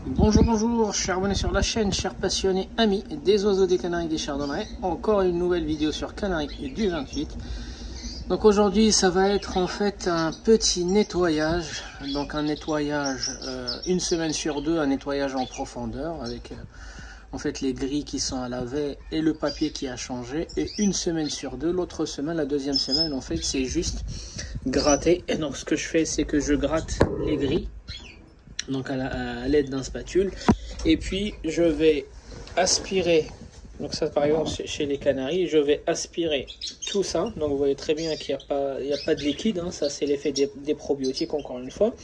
Bonjour, bonjour, chers abonnés sur la chaîne, chers passionnés, amis des oiseaux, des canaris, des chardonnerets. Encore une nouvelle vidéo sur Canaries du 28. Donc aujourd'hui, ça va être en fait un petit nettoyage. Donc un nettoyage une semaine sur deux, un nettoyage en profondeur avec en fait les grilles qui sont à laver et le papier qui a changé. Et une semaine sur deux, l'autre semaine, la deuxième semaine, en fait, c'est juste gratter. Et donc ce que je fais, c'est que je gratte les grilles. Donc à l'aide d'un spatule, et puis je vais aspirer, donc ça par exemple chez les canaris, je vais aspirer tout ça. Donc vous voyez très bien qu'il n'y a pas de liquide, hein. Ça c'est l'effet des probiotiques, encore une fois.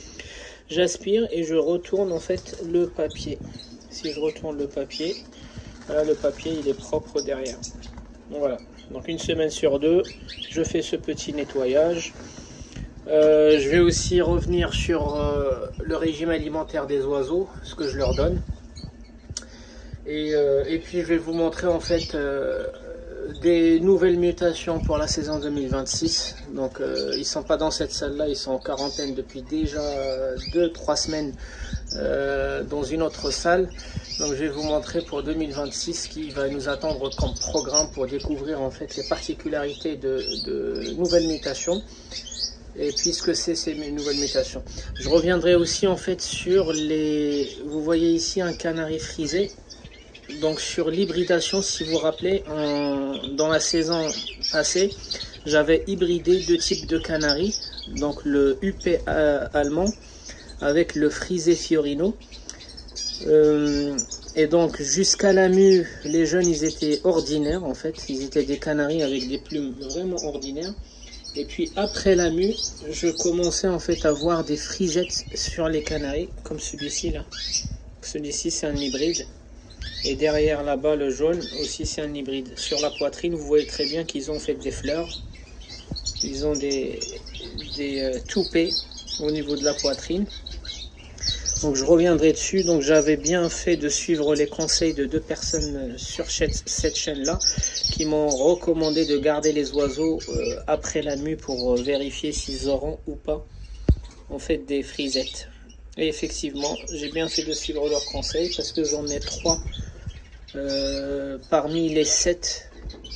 J'aspire et je retourne en fait le papier. Si je retourne le papier, voilà, le papier il est propre derrière. Donc voilà, donc une semaine sur deux, je fais ce petit nettoyage. Je vais aussi revenir sur le régime alimentaire des oiseaux, ce que je leur donne. Et puis je vais vous montrer en fait des nouvelles mutations pour la saison 2026. Donc ils ne sont pas dans cette salle-là, ils sont en quarantaine depuis déjà 2-3 semaines dans une autre salle. Donc je vais vous montrer pour 2026 ce qui va nous attendre comme programme pour découvrir en fait les particularités de nouvelles mutations. Et puisque c'est ces nouvelles mutations, je reviendrai aussi en fait sur les... Vous voyez ici un canari frisé. Donc sur l'hybridation, si vous vous rappelez, dans la saison passée, j'avais hybridé deux types de canaris. Donc le UP allemand avec le frisé Fiorino. Et donc jusqu'à la mue, les jeunes ils étaient ordinaires en fait. Ils étaient des canaris avec des plumes vraiment ordinaires. Et puis après la mue, je commençais en fait à voir des frisettes sur les canaris, comme celui-ci là. Celui-ci c'est un hybride. Et derrière là-bas le jaune aussi c'est un hybride. Sur la poitrine, vous voyez très bien qu'ils ont fait des fleurs. Ils ont des toupets au niveau de la poitrine. Donc je reviendrai dessus. Donc j'avais bien fait de suivre les conseils de deux personnes sur cette chaîne-là qui m'ont recommandé de garder les oiseaux après la mue pour vérifier s'ils auront ou pas en fait des frisettes. Et effectivement, j'ai bien fait de suivre leurs conseils parce que j'en ai 3 parmi les 7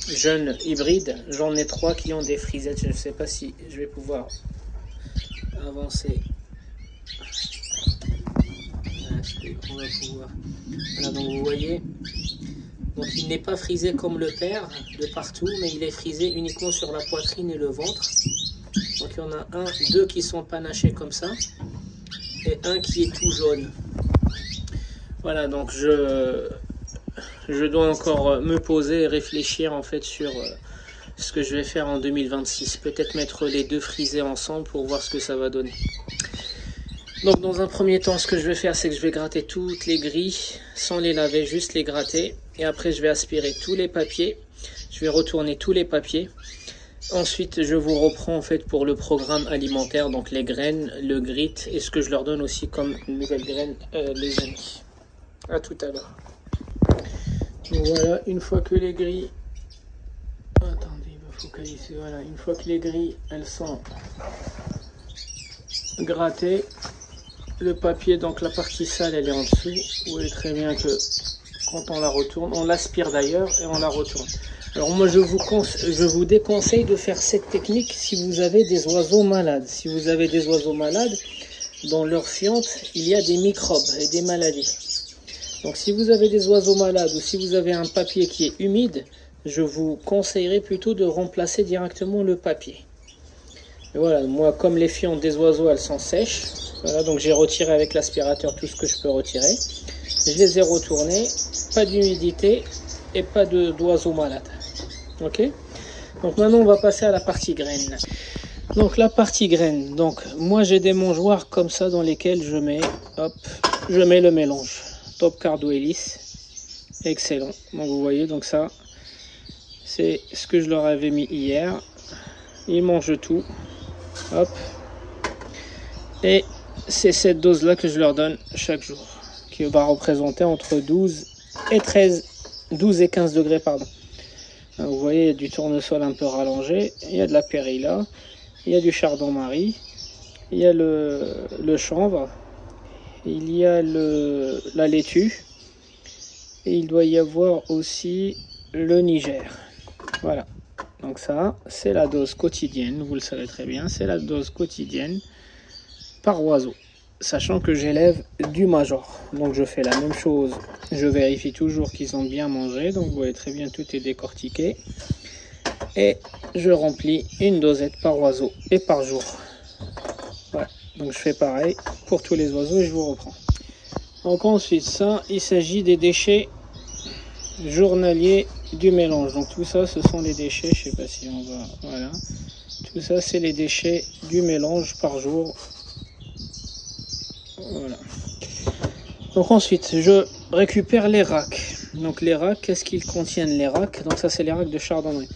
jeunes hybrides. J'en ai 3 qui ont des frisettes. Je ne sais pas si je vais pouvoir avancer. On va pouvoir. Voilà, donc vous voyez, donc il n'est pas frisé comme le père de partout, mais il est frisé uniquement sur la poitrine et le ventre. Donc il y en a deux qui sont panachés comme ça, et un qui est tout jaune. Voilà, donc je dois encore me poser et réfléchir en fait sur ce que je vais faire en 2026. Peut-être mettre les deux frisés ensemble pour voir ce que ça va donner. Donc dans un premier temps, ce que je vais faire, c'est que je vais gratter toutes les grilles sans les laver, juste les gratter. Et après, je vais aspirer tous les papiers. Je vais retourner tous les papiers. Ensuite, je vous reprends en fait pour le programme alimentaire, donc les graines, le grit et ce que je leur donne aussi comme nouvelles graines, les amis. À tout à l'heure. Voilà, une fois que les grilles... Attendez, il va focaliser. Voilà, une fois que les grilles, elles sont grattées. Le papier, donc la partie sale, elle est en dessous. Vous voyez très bien que quand on la retourne, on l'aspire d'ailleurs et on la retourne. Alors moi, je vous déconseille de faire cette technique si vous avez des oiseaux malades. Si vous avez des oiseaux malades, dans leur fiente, il y a des microbes et des maladies. Donc si vous avez des oiseaux malades ou si vous avez un papier qui est humide, je vous conseillerais plutôt de remplacer directement le papier. Et voilà, moi, comme les fientes des oiseaux, elles sont sèches. Voilà, donc j'ai retiré avec l'aspirateur tout ce que je peux retirer. Je les ai retournés, pas d'humidité et pas d'oiseaux malades. Ok? Donc maintenant on va passer à la partie graine. Donc la partie graine. Donc moi j'ai des mangeoires comme ça dans lesquels je mets le mélange. Top Cardo Hélice. Excellent. Donc vous voyez, donc ça c'est ce que je leur avais mis hier. Ils mangent tout. Hop. Et c'est cette dose-là que je leur donne chaque jour, qui va représenter entre 12 et 15 degrés, pardon. Alors, vous voyez, il y a du tournesol un peu rallongé, il y a de la périlla, il y a du chardon-marie, il y a le chanvre, il y a la laitue et il doit y avoir aussi le Niger. Voilà, donc ça c'est la dose quotidienne, vous le savez très bien, c'est la dose quotidienne par oiseau, sachant que j'élève du major. Donc je fais la même chose, je vérifie toujours qu'ils ont bien mangé, donc vous voyez très bien, tout est décortiqué. Et je remplis une dosette par oiseau et par jour. Voilà, donc je fais pareil pour tous les oiseaux et je vous reprends. Donc ensuite, ça, il s'agit des déchets journaliers du mélange. Donc tout ça, ce sont les déchets, je sais pas si on va... Voilà. Tout ça, c'est les déchets du mélange par jour. Voilà. Donc ensuite, je récupère les racks. Donc les racks, qu'est-ce qu'ils contiennent les racks? Donc ça, c'est les racks de chardonnay.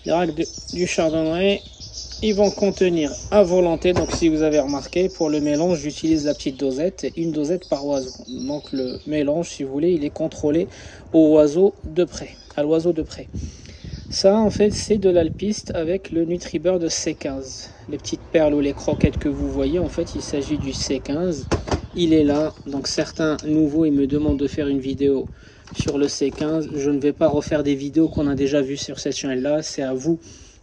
Les racks du chardonnay, ils vont contenir à volonté, donc si vous avez remarqué, pour le mélange, j'utilise la petite dosette, une dosette par oiseau. Donc le mélange, si vous voulez, il est contrôlé au oiseau de près, à l'oiseau de près. Ça, en fait, c'est de l'alpiste avec le Nutribur de C15. Les petites perles ou les croquettes que vous voyez, en fait, il s'agit du C15. Il est là, donc certains nouveaux, ils me demandent de faire une vidéo sur le C15. Je ne vais pas refaire des vidéos qu'on a déjà vues sur cette chaîne là. C'est à vous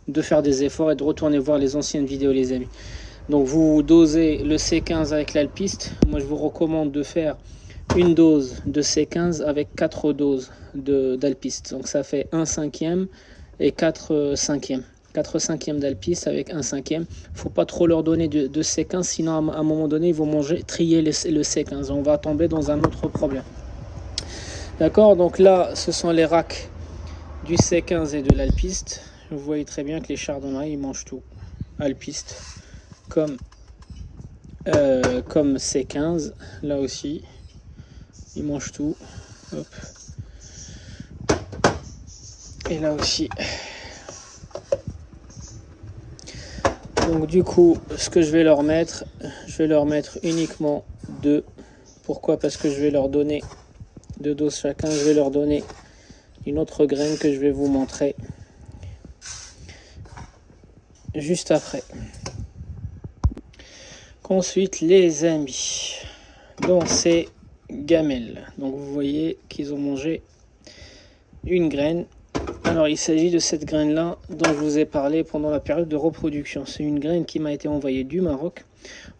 de faire des efforts et de retourner voir les anciennes vidéos, les amis. Donc vous dosez le C15 avec l'alpiste. Moi je vous recommande de faire une dose de C15 avec 4 doses d'alpiste. Donc ça fait 1/5 et 4/5. 4/5 d'alpiste avec 1/5. Faut pas trop leur donner de C15, sinon à un moment donné ils vont manger, trier le C15. On va tomber dans un autre problème. D'accord, donc là, ce sont les racks du C15 et de l'alpiste. Vous voyez très bien que les chardonnays, ils mangent tout. Alpiste, comme C15, là aussi, ils mangent tout. Hop. Et là aussi. Donc du coup, ce que je vais leur mettre uniquement 2. Pourquoi? Parce que je vais leur donner 2 doses chacun. Je vais leur donner une autre graine que je vais vous montrer juste après. Ensuite, les amis, dans ces gamelles, donc vous voyez qu'ils ont mangé une graine. Alors il s'agit de cette graine là dont je vous ai parlé pendant la période de reproduction. C'est une graine qui m'a été envoyée du Maroc.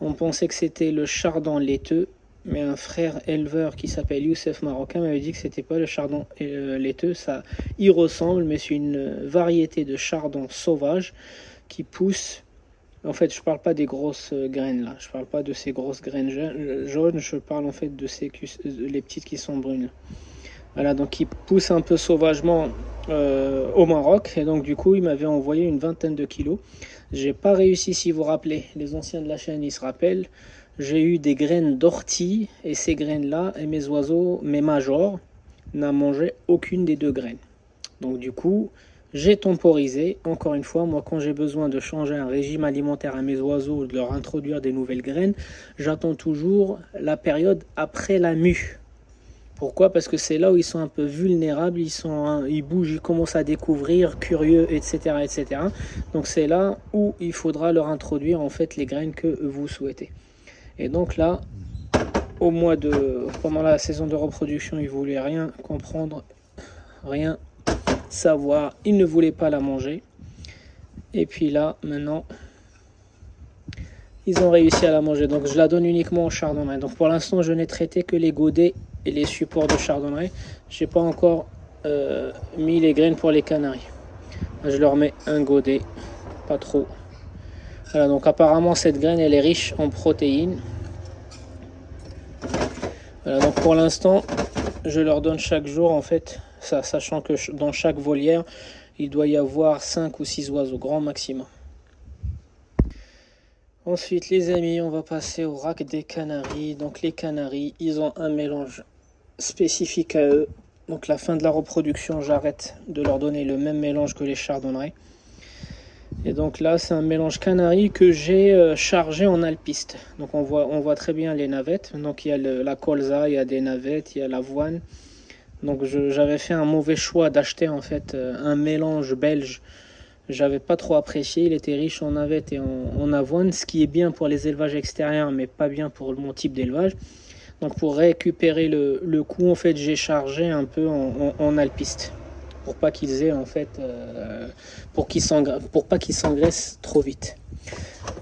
On pensait que c'était le chardon laiteux, mais un frère éleveur qui s'appelle Youssef Marocain m'avait dit que c'était pas le chardon laiteux. Ça y ressemble, mais c'est une variété de chardon sauvage qui pousse. En fait, je parle pas des grosses graines là, je parle pas de ces grosses graines jaunes, je parle en fait de les petites qui sont brunes. Voilà, donc qui poussent un peu sauvagement au Maroc, et donc du coup il m'avait envoyé une 20aine de kilos. J'ai pas réussi, si vous vous rappelez, les anciens de la chaîne ils se rappellent, j'ai eu des graines d'ortie, et ces graines là, et mes oiseaux, mes majors, n'a mangé aucune des 2 graines. Donc du coup, j'ai temporisé. Encore une fois, moi quand j'ai besoin de changer un régime alimentaire à mes oiseaux, de leur introduire des nouvelles graines, j'attends toujours la période après la mue. Pourquoi? Parce que c'est là où ils sont un peu vulnérables, ils bougent, ils commencent à découvrir, curieux, etc., etc. Donc c'est là où il faudra leur introduire en fait les graines que vous souhaitez. Et donc là, pendant la saison de reproduction, ils ne voulaient rien comprendre, rien savoir, ils ne voulaient pas la manger. Et puis là, maintenant, ils ont réussi à la manger. Donc je la donne uniquement au chardonnay. Donc pour l'instant, je n'ai traité que les godets et les supports de chardonnay. J'ai pas encore mis les graines pour les canaris. Je leur mets un godet, pas trop. Voilà, donc apparemment cette graine elle est riche en protéines. Voilà, donc pour l'instant je leur donne chaque jour en fait, ça, sachant que dans chaque volière il doit y avoir 5 ou 6 oiseaux grand maximum. Ensuite les amis, on va passer au rack des canaris. Donc les canaris, ils ont un mélange spécifique à eux. Donc la fin de la reproduction, j'arrête de leur donner le même mélange que les chardonnerets. Et donc là c'est un mélange canari que j'ai chargé en alpiste. Donc on voit très bien les navettes. Donc il y a la colza, il y a des navettes, il y a l'avoine. Donc j'avais fait un mauvais choix d'acheter en fait un mélange belge. J'avais pas trop apprécié, il était riche en navettes et en avoine, ce qui est bien pour les élevages extérieurs mais pas bien pour mon type d'élevage. Donc pour récupérer le coup, en fait, j'ai chargé un peu en alpiste. Pour pas qu'ils aient, en fait, pour pas qu'ils s'engraissent trop vite.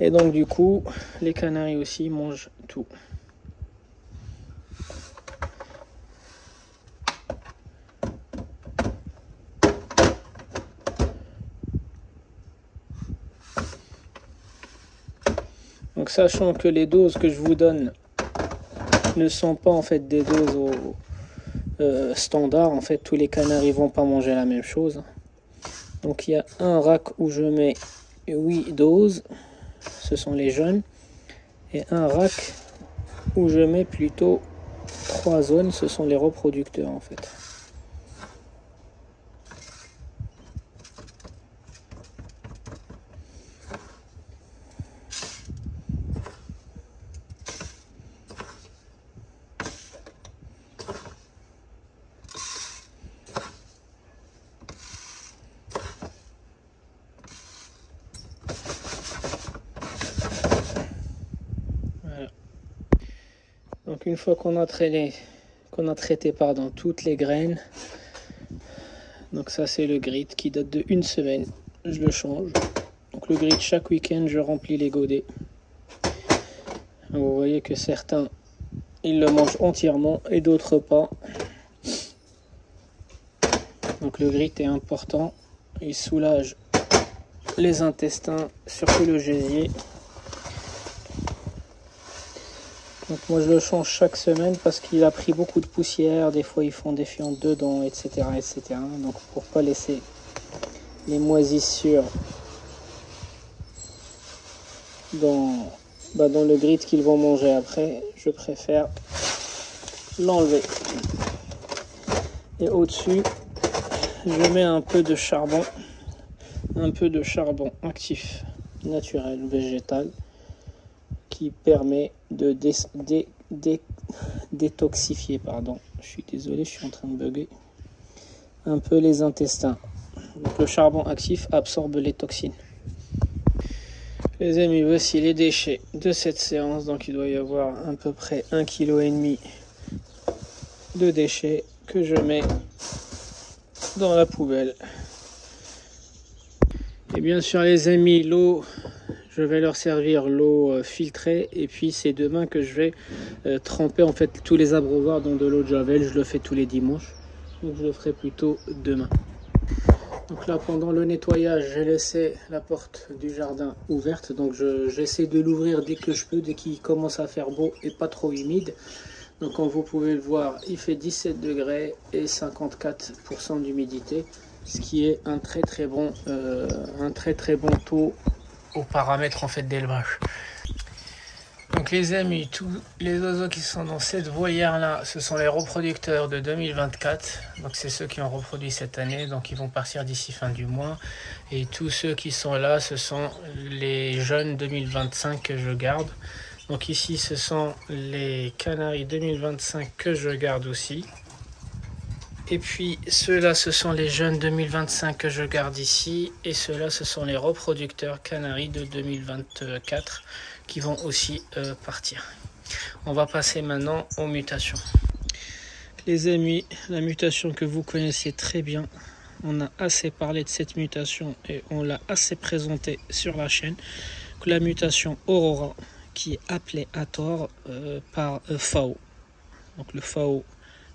Et donc du coup, les canaris aussi mangent tout. Donc sachant que les doses que je vous donne ne sont pas en fait des doses standards, en fait tous les canaris vont pas manger la même chose. Donc il y a un rack où je mets 8 doses, ce sont les jeunes, et un rack où je mets plutôt 3 zones, ce sont les reproducteurs en fait. Donc une fois qu'on a traité, toutes les graines, donc ça c'est le grid qui date de 1 semaine, je le change. Donc le grid chaque week-end je remplis les godets. Vous voyez que certains ils le mangent entièrement et d'autres pas. Donc le grid est important, il soulage les intestins, surtout le gésier. Donc moi je le change chaque semaine parce qu'il a pris beaucoup de poussière, des fois ils font des fientes dedans, etc. etc. Donc pour pas laisser les moisissures dans le grid qu'ils vont manger après, je préfère l'enlever. Et au-dessus, je mets un peu de charbon actif, naturel, végétal, qui permet de détoxifier, je suis désolé, je suis en train de bugger, un peu les intestins. Donc le charbon actif absorbe les toxines. Les amis, voici les déchets de cette séance. Donc il doit y avoir à peu près 1,5 kg de déchets que je mets dans la poubelle. Et bien sûr les amis, l'eau, je vais leur servir l'eau filtrée, et puis c'est demain que je vais tremper en fait tous les abreuvoirs dans de l'eau de javel. Je le fais tous les dimanches, donc je le ferai plutôt demain. Donc là, pendant le nettoyage, j'ai laissé la porte du jardin ouverte, donc j'essaie de l'ouvrir dès que je peux, dès qu'il commence à faire beau et pas trop humide. Donc comme vous pouvez le voir, il fait 17 degrés et 54% d'humidité, ce qui est un très très bon taux aux paramètres en fait d'élevage. Donc les amis, tous les oiseaux qui sont dans cette volière là, ce sont les reproducteurs de 2024. Donc c'est ceux qui ont reproduit cette année, donc ils vont partir d'ici fin du mois. Et tous ceux qui sont là, ce sont les jeunes 2025 que je garde. Donc ici ce sont les canaris 2025 que je garde aussi. Et puis ceux-là, ce sont les jeunes 2025 que je garde ici. Et ceux-là, ce sont les reproducteurs canaris de 2024 qui vont aussi partir. On va passer maintenant aux mutations. Les amis, la mutation que vous connaissez très bien, on a assez parlé de cette mutation et on l'a assez présentée sur la chaîne. La mutation Aurora, qui est appelée à tort par FAO. Donc le FAO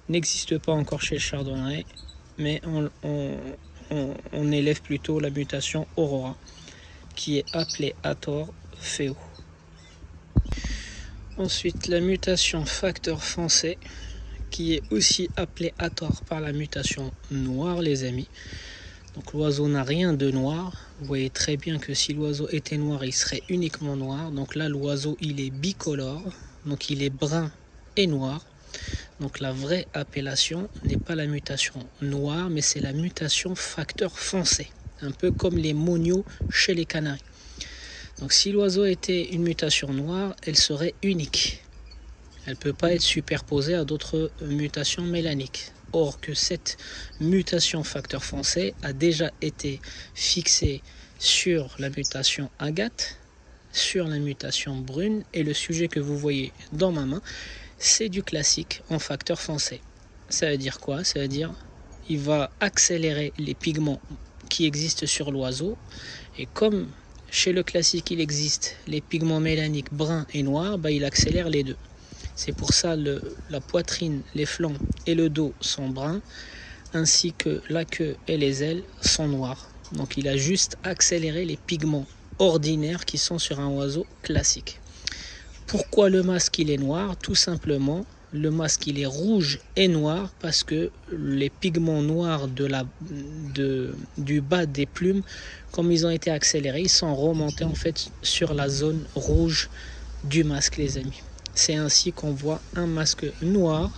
n'existe pas encore chez le chardonnay, mais on élève plutôt la mutation Aurora, qui est appelée à tort FAO. Ensuite, la mutation facteur foncé, qui est aussi appelée à tort par la mutation noire, les amis. Donc l'oiseau n'a rien de noir. Vous voyez très bien que si l'oiseau était noir, il serait uniquement noir. Donc là, l'oiseau, il est bicolore. Donc il est brun et noir. Donc la vraie appellation n'est pas la mutation noire, mais c'est la mutation facteur foncé. Un peu comme les moniaux chez les canaris. Donc si l'oiseau était une mutation noire, elle serait unique. Elle ne peut pas être superposée à d'autres mutations mélaniques. Or que cette mutation facteur foncé a déjà été fixée sur la mutation agate, sur la mutation brune, et le sujet que vous voyez dans ma main, c'est du classique en facteur foncé. Ça veut dire quoi? Ça veut dire il va accélérer les pigments qui existent sur l'oiseau. Et comme chez le classique, il existe les pigments mélaniques bruns et noirs, bah, il accélère les deux. C'est pour ça la poitrine, les flancs et le dos sont bruns, ainsi que la queue et les ailes sont noirs. Donc il a juste accéléré les pigments ordinaires qui sont sur un oiseau classique. Pourquoi le masque il est noir? Tout simplement, le masque il est rouge et noir parce que les pigments noirs du bas des plumes, comme ils ont été accélérés, ils sont remontés en fait sur la zone rouge du masque, les amis. C'est ainsi qu'on voit un masque noir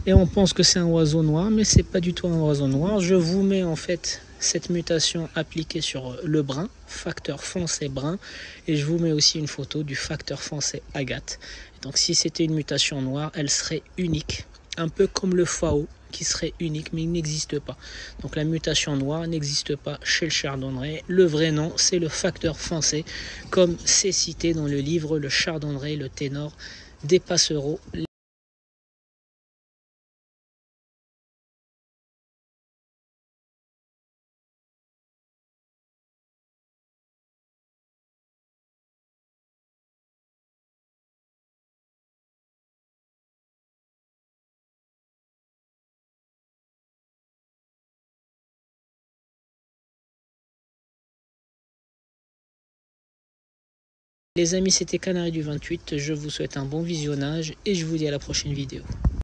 et on pense que c'est un oiseau noir, mais c'est pas du tout un oiseau noir. Je vous mets en fait cette mutation appliquée sur le brun, facteur foncé brun, et je vous mets aussi une photo du facteur foncé agate. Donc si c'était une mutation noire, elle serait unique, un peu comme le FAO qui serait unique, mais il n'existe pas. Donc la mutation noire n'existe pas chez le chardonneret. Le vrai nom, c'est le facteur foncé, comme c'est cité dans le livre Le Chardonneret, le ténor des passereaux. Les amis, c'était Canari du 28, je vous souhaite un bon visionnage et je vous dis à la prochaine vidéo.